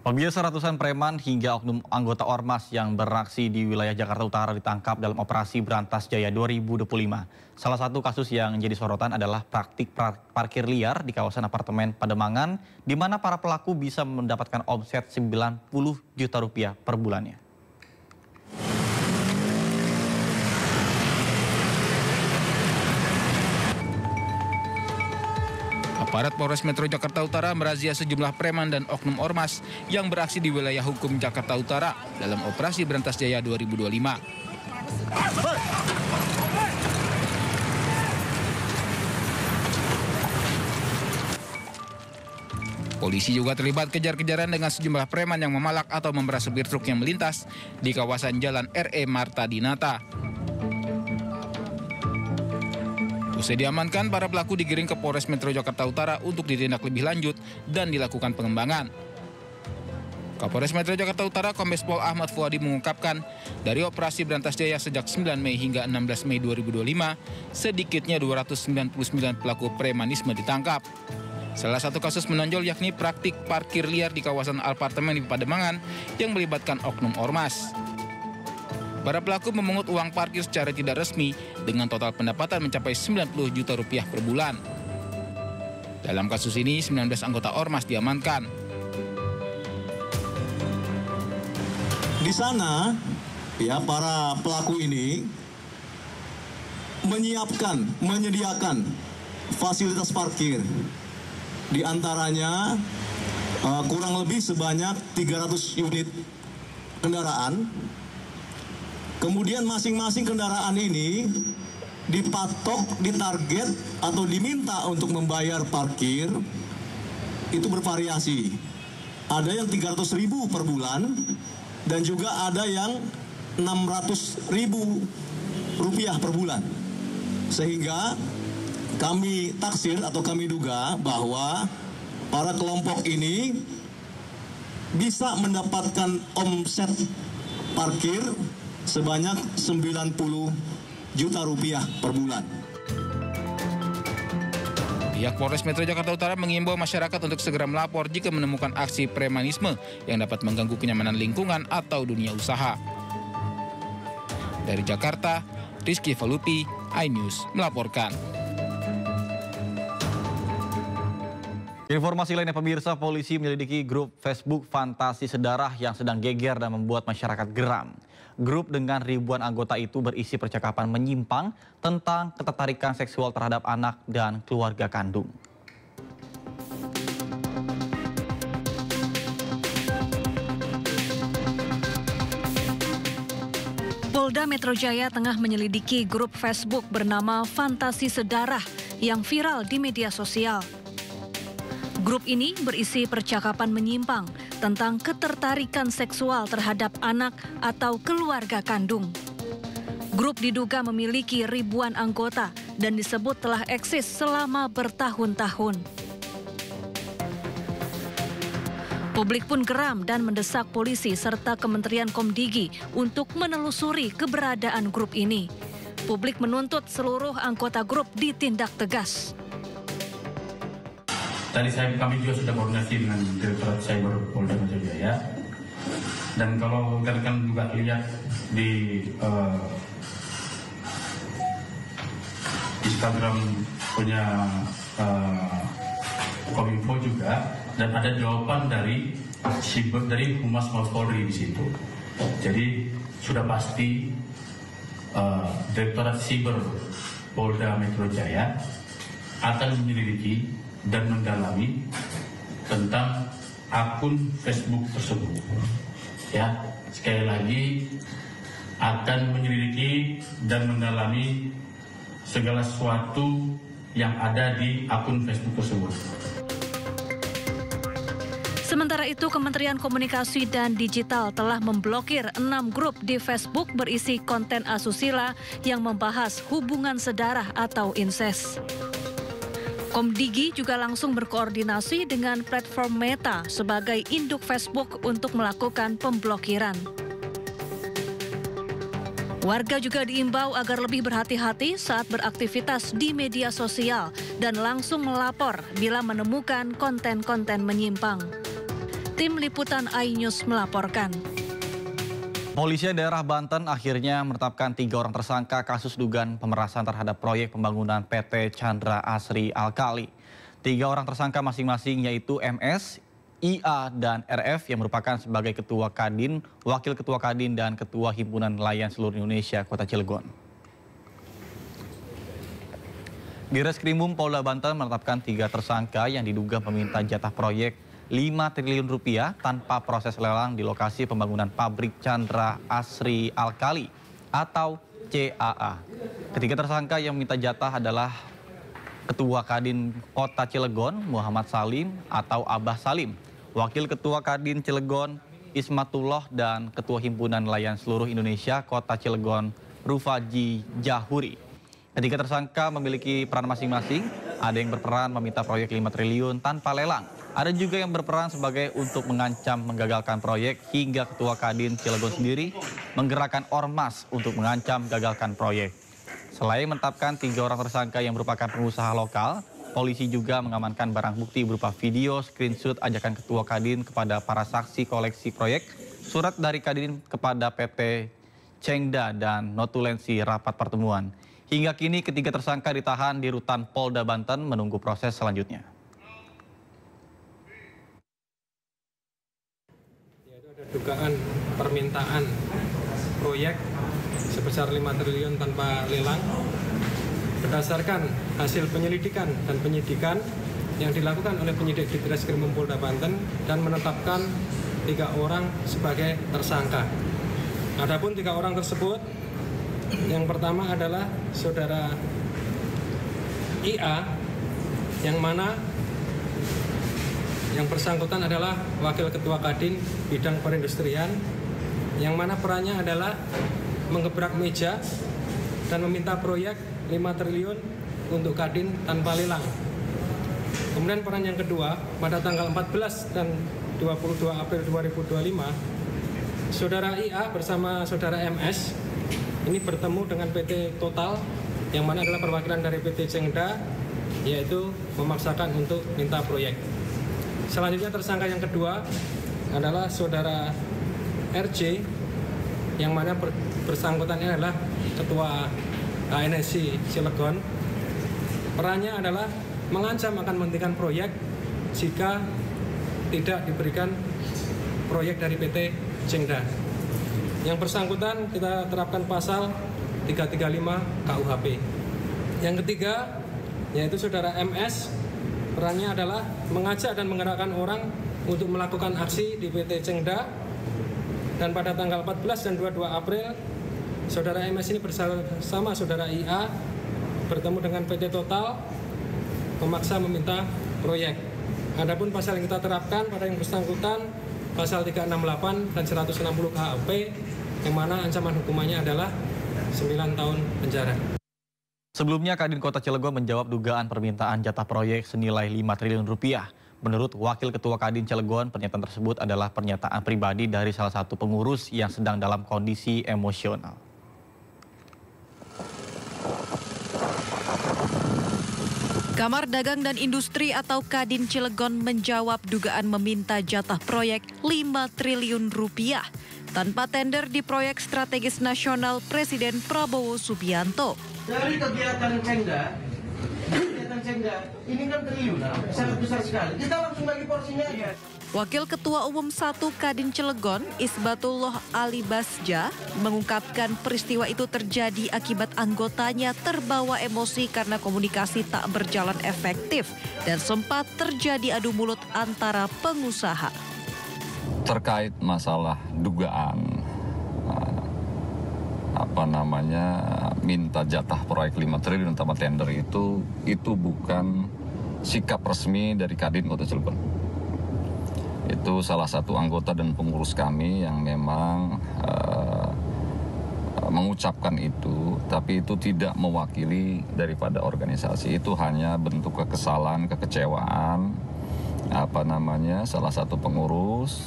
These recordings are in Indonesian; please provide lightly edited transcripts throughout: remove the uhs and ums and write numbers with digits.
Pemirsa, ratusan preman hingga oknum anggota Ormas yang beraksi di wilayah Jakarta Utara ditangkap dalam operasi Berantas Jaya 2025. Salah satu kasus yang menjadi sorotan adalah praktik parkir liar di kawasan apartemen Pademangan, di mana para pelaku bisa mendapatkan omset 90 juta rupiah per bulannya. Aparat Polres Metro Jakarta Utara merazia sejumlah preman dan oknum ormas yang beraksi di wilayah hukum Jakarta Utara dalam operasi Berantas Jaya 2025. Polisi juga terlibat kejar-kejaran dengan sejumlah preman yang memalak atau memeras supir truk yang melintas di kawasan Jalan R.E. Marta Dinata. Usai diamankan, para pelaku digiring ke Polres Metro Jakarta Utara untuk ditindak lebih lanjut dan dilakukan pengembangan. Kapolres Metro Jakarta Utara Kombes Pol Ahmad Fuadi mengungkapkan, dari operasi Berantas Jaya sejak 9 Mei hingga 16 Mei 2025, sedikitnya 299 pelaku premanisme ditangkap. Salah satu kasus menonjol yakni praktik parkir liar di kawasan apartemen di Pademangan yang melibatkan oknum ormas. Para pelaku memungut uang parkir secara tidak resmi dengan total pendapatan mencapai 90 juta rupiah per bulan. Dalam kasus ini, 19 anggota ormas diamankan. Di sana, ya, para pelaku ini menyediakan fasilitas parkir. Di antaranya kurang lebih sebanyak 300 unit kendaraan. Kemudian masing-masing kendaraan ini dipatok, ditarget atau diminta untuk membayar parkir itu bervariasi. Ada yang 300.000 per bulan dan juga ada yang 600.000 rupiah per bulan. Sehingga kami taksir atau kami duga bahwa para kelompok ini bisa mendapatkan omset parkir sebanyak 90 juta rupiah per bulan. Pihak Polres Metro Jakarta Utara mengimbau masyarakat untuk segera melapor jika menemukan aksi premanisme yang dapat mengganggu kenyamanan lingkungan atau dunia usaha. Dari Jakarta, Rizky Falupi, iNews melaporkan. Informasi lainnya, pemirsa, polisi menyelidiki grup Facebook Fantasi Sedarah yang sedang geger dan membuat masyarakat geram. Grup dengan ribuan anggota itu berisi percakapan menyimpang tentang ketertarikan seksual terhadap anak dan keluarga kandung. Polda Metro Jaya tengah menyelidiki grup Facebook bernama Fantasi Sedarah yang viral di media sosial. Grup ini berisi percakapan menyimpang tentang ketertarikan seksual terhadap anak atau keluarga kandung. Grup diduga memiliki ribuan anggota dan disebut telah eksis selama bertahun-tahun. Publik pun geram dan mendesak polisi serta Kementerian Komdigi untuk menelusuri keberadaan grup ini. Publik menuntut seluruh anggota grup ditindak tegas. Tadi kami juga sudah koordinasi dengan Direktorat Cyber Polda Metro Jaya, dan kalau rekan-rekan juga lihat di Instagram punya Kominfo juga, dan ada jawaban dari Humas Mabes Polri di situ. Jadi sudah pasti Direktorat Cyber Polda Metro Jaya akan menyelidiki dan mendalami tentang akun Facebook tersebut. Ya, sekali lagi akan menyelidiki dan mendalami segala sesuatu yang ada di akun Facebook tersebut. Sementara itu, Kementerian Komunikasi dan Digital telah memblokir 6 grup di Facebook berisi konten asusila yang membahas hubungan sedarah atau inses. Komdigi juga langsung berkoordinasi dengan platform Meta sebagai induk Facebook untuk melakukan pemblokiran. Warga juga diimbau agar lebih berhati-hati saat beraktivitas di media sosial dan langsung melapor bila menemukan konten-konten menyimpang. Tim Liputan iNews melaporkan. Polisi daerah Banten akhirnya menetapkan 3 orang tersangka kasus dugaan pemerasan terhadap proyek pembangunan PT Chandra Asri Alkali. 3 orang tersangka masing-masing yaitu MS, IA, dan RF yang merupakan sebagai Ketua Kadin, Wakil Ketua Kadin, dan Ketua Himpunan Nelayan Seluruh Indonesia Kota Cilegon. Direskrimum Polda Banten menetapkan 3 tersangka yang diduga meminta jatah proyek 5 triliun rupiah tanpa proses lelang di lokasi pembangunan pabrik Chandra Asri Alkali atau CAA. Ketiga tersangka yang meminta jatah adalah Ketua Kadin Kota Cilegon Muhammad Salim atau Abah Salim, Wakil Ketua Kadin Cilegon Ismatullah, dan Ketua Himpunan Nelayan Seluruh Indonesia Kota Cilegon Rufaji Jahuri. Ketiga tersangka memiliki peran masing-masing, ada yang berperan meminta proyek 5 triliun tanpa lelang. Ada juga yang berperan sebagai untuk mengancam menggagalkan proyek, hingga Ketua Kadin Cilegon sendiri menggerakkan ormas untuk mengancam gagalkan proyek. Selain menetapkan 3 orang tersangka yang merupakan pengusaha lokal, polisi juga mengamankan barang bukti berupa video, screenshot ajakan Ketua Kadin kepada para saksi koleksi proyek, surat dari Kadin kepada PT Cengda, dan notulensi rapat pertemuan. Hingga kini ketiga tersangka ditahan di Rutan Polda Banten menunggu proses selanjutnya. Dugaan permintaan proyek sebesar 5 triliun tanpa lelang berdasarkan hasil penyelidikan dan penyidikan yang dilakukan oleh penyidik Ditreskrimum Polda Banten dan menetapkan 3 orang sebagai tersangka. Adapun 3 orang tersebut, yang pertama adalah saudara IA, yang mana yang bersangkutan adalah Wakil Ketua Kadin Bidang Perindustrian, yang mana perannya adalah mengebrak meja dan meminta proyek 5 triliun untuk Kadin tanpa lelang. Kemudian peran yang kedua, pada tanggal 14 dan 22 April 2025, saudara IA bersama saudara MS ini bertemu dengan PT Total, yang mana adalah perwakilan dari PT Cengda, yaitu memaksakan untuk minta proyek. Selanjutnya tersangka yang kedua adalah saudara RJ, yang mana bersangkutannya adalah Ketua KNSI Cilegon. Perannya adalah mengancam akan menghentikan proyek jika tidak diberikan proyek dari PT Cengda. Yang bersangkutan kita terapkan pasal 335 KUHP. Yang ketiga yaitu saudara MS, perannya adalah mengajak dan menggerakkan orang untuk melakukan aksi di PT Cengda. Dan pada tanggal 14 dan 22 April, saudara MS ini bersama saudara IA bertemu dengan PT Total, memaksa meminta proyek. Adapun pasal yang kita terapkan pada yang bersangkutan, pasal 368 dan 160 KUHP, yang mana ancaman hukumannya adalah 9 tahun penjara. Sebelumnya, Kadin Kota Cilegon menjawab dugaan permintaan jatah proyek senilai 5 triliun rupiah. Menurut Wakil Ketua Kadin Cilegon, pernyataan tersebut adalah pernyataan pribadi dari salah satu pengurus yang sedang dalam kondisi emosional. Kamar Dagang dan Industri atau Kadin Cilegon menjawab dugaan meminta jatah proyek 5 triliun rupiah tanpa tender di proyek strategis nasional Presiden Prabowo Subianto. Dari kegiatan Cengda ini kan triliunan, sangat besar sekali. Kita langsung bagi porsinya. Wakil Ketua Umum 1 Kadin Cilegon, Isbatullah Ali Basja, mengungkapkan peristiwa itu terjadi akibat anggotanya terbawa emosi karena komunikasi tak berjalan efektif dan sempat terjadi adu mulut antara pengusaha. Terkait masalah dugaan minta jatah proyek 5 triliun tanpa tender itu bukan sikap resmi dari Kadin Kota Cilegon. Itu salah satu anggota dan pengurus kami yang memang mengucapkan itu, tapi itu tidak mewakili daripada organisasi. Itu hanya bentuk kekesalan, kekecewaan, salah satu pengurus.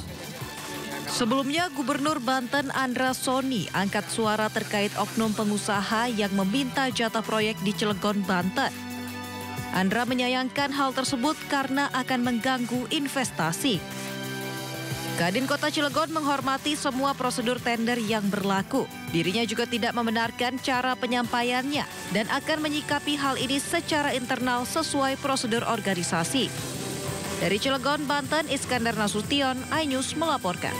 Sebelumnya, Gubernur Banten Andra Soni angkat suara terkait oknum pengusaha yang meminta jatah proyek di Cilegon, Banten. Andra menyayangkan hal tersebut karena akan mengganggu investasi. Kadin Kota Cilegon menghormati semua prosedur tender yang berlaku. Dirinya juga tidak membenarkan cara penyampaiannya dan akan menyikapi hal ini secara internal sesuai prosedur organisasi. Dari Cilegon, Banten, Iskandar Nasution, iNews melaporkan.